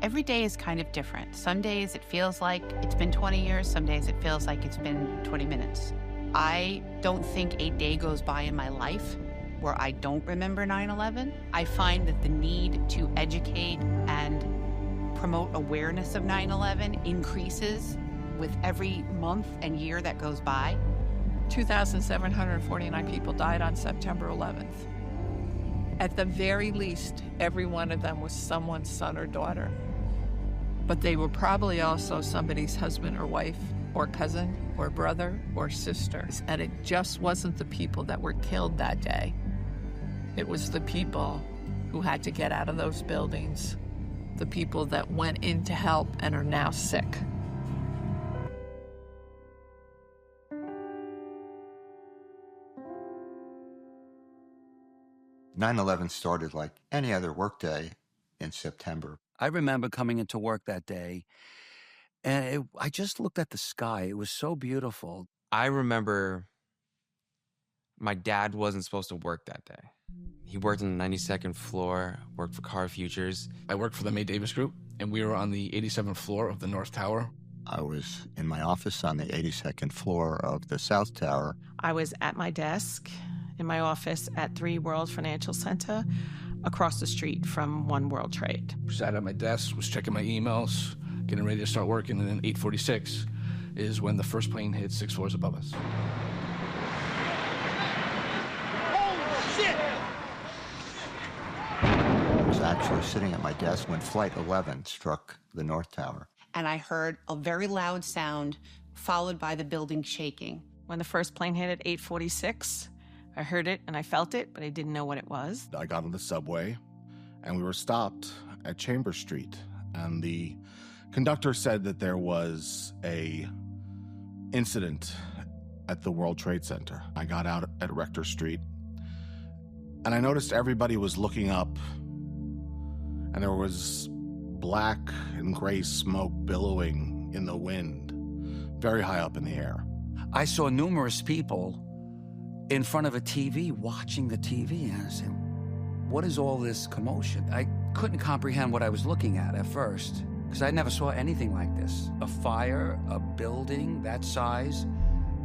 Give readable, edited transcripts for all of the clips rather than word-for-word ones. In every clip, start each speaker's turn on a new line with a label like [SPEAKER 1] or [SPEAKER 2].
[SPEAKER 1] Every day is kind of different. Some days it feels like it's been 20 years. Some days it feels like it's been 20 minutes. I don't think a day goes by in my life where I don't remember 9/11. I find that the need to educate and promote awareness of 9/11 increases with every month and year that goes by.
[SPEAKER 2] 2,749 people died on September 11th. At the very least, every one of them was someone's son or daughter. But they were probably also somebody's husband or wife or cousin or brother or sister. And it just wasn't the people that were killed that day. It was the people who had to get out of those buildings, the people that went in to help and are now sick.
[SPEAKER 3] "9/11 started like any other workday in September.
[SPEAKER 4] I remember coming into work that day, and I just looked at the sky. It was so beautiful.
[SPEAKER 5] I remember my dad wasn't supposed to work that day. He worked on the 92nd floor, worked for Car Futures.
[SPEAKER 6] I worked for the May Davis Group, and we were on the 87th floor of the North Tower.
[SPEAKER 3] I was in my office on the 82nd floor of the South Tower.
[SPEAKER 2] I was at my desk in my office at 3 World Financial Center, across the street from One World Trade.
[SPEAKER 6] Sat at my desk, was checking my emails, getting ready to start working, and then 8:46 is when the first plane hit 6 floors above us.
[SPEAKER 3] I was actually sitting at my desk when Flight 11 struck the North Tower.
[SPEAKER 1] And I heard a very loud sound followed by the building shaking.
[SPEAKER 2] When the first plane hit at 8:46, I heard it and I felt it, but I didn't know what it was.
[SPEAKER 7] I got on the subway, and we were stopped at Chambers Street, and the conductor said that there was a incident at the World Trade Center. I got out at Rector Street, and I noticed everybody was looking up, and there was black and gray smoke billowing in the wind, very high up in the air.
[SPEAKER 4] I saw numerous people in front of a TV watching the TV, and I said, what is all this commotion? I couldn't comprehend what I was looking at first, because I never saw anything like this. A fire, a building that size,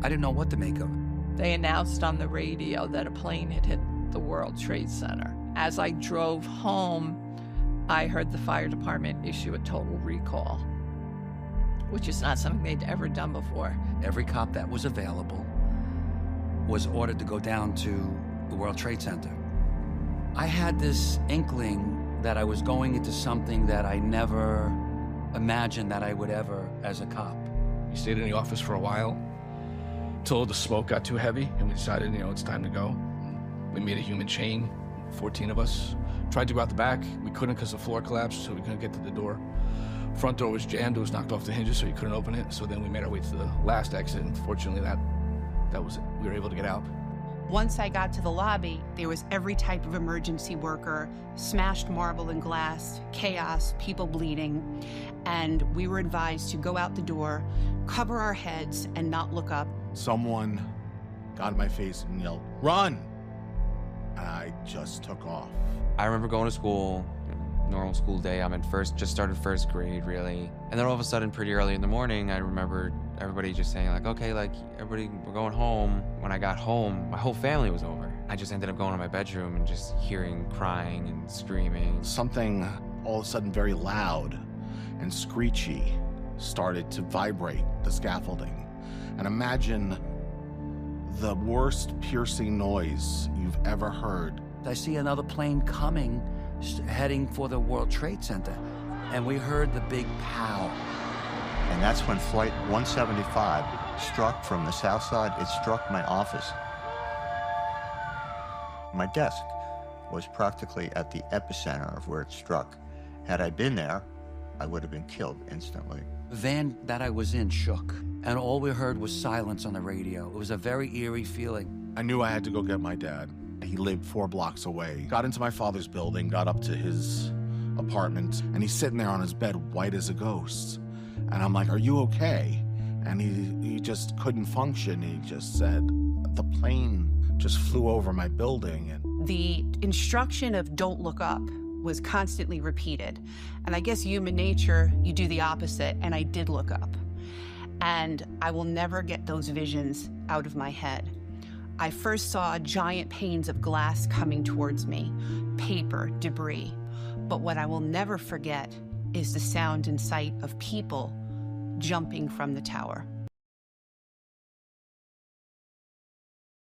[SPEAKER 4] I didn't know what to make of it.
[SPEAKER 2] They announced on the radio that a plane had hit the World Trade Center. As I drove home, I heard the fire department issue a total recall, which is not something they'd ever done before.
[SPEAKER 4] Every cop that was available was ordered to go down to the World Trade Center. I had this inkling that I was going into something that I never imagined that I would ever as a cop.
[SPEAKER 6] We stayed in the office for a while till the smoke got too heavy, and we decided, it's time to go. We made a human chain, 14 of us. Tried to go out the back. We couldn't because the floor collapsed, so we couldn't get to the door. Front door was jammed. It was knocked off the hinges, so you couldn't open it. So then we made our way to the last exit, and fortunately that was it. We were able to get out.
[SPEAKER 1] Once I got to the lobby, there was every type of emergency worker, smashed marble and glass, chaos, people bleeding, and we were advised to go out the door, cover our heads, and not look up.
[SPEAKER 7] Someone got in my face and yelled, "Run!" And I just took off.
[SPEAKER 5] I remember going to school, normal school day. Just started first grade, really. And then all of a sudden, pretty early in the morning, I remember everybody just saying, okay, everybody, we're going home. When I got home, my whole family was over. I just ended up going to my bedroom and just hearing crying and screaming.
[SPEAKER 7] Something all of a sudden very loud and screechy started to vibrate the scaffolding. And imagine the worst piercing noise you've ever heard.
[SPEAKER 4] I see another plane coming, heading for the World Trade Center, and we heard the big pow.
[SPEAKER 3] And that's when Flight 175 struck from the south side. It struck my office. My desk was practically at the epicenter of where it struck. Had I been there, I would have been killed instantly.
[SPEAKER 4] The van that I was in shook, and all we heard was silence on the radio. It was a very eerie feeling.
[SPEAKER 7] I knew I had to go get my dad. He lived 4 blocks away. Got into my father's building, got up to his apartment, and he's sitting there on his bed, white as a ghost. And I'm like, "Are you okay?" And he just couldn't function. He just said, "The plane just flew over my building." And
[SPEAKER 1] the instruction of don't look up was constantly repeated. And I guess human nature, you do the opposite, and I did look up. And I will never get those visions out of my head. I first saw giant panes of glass coming towards me, paper, debris. But what I will never forget is the sound and sight of people jumping from the tower.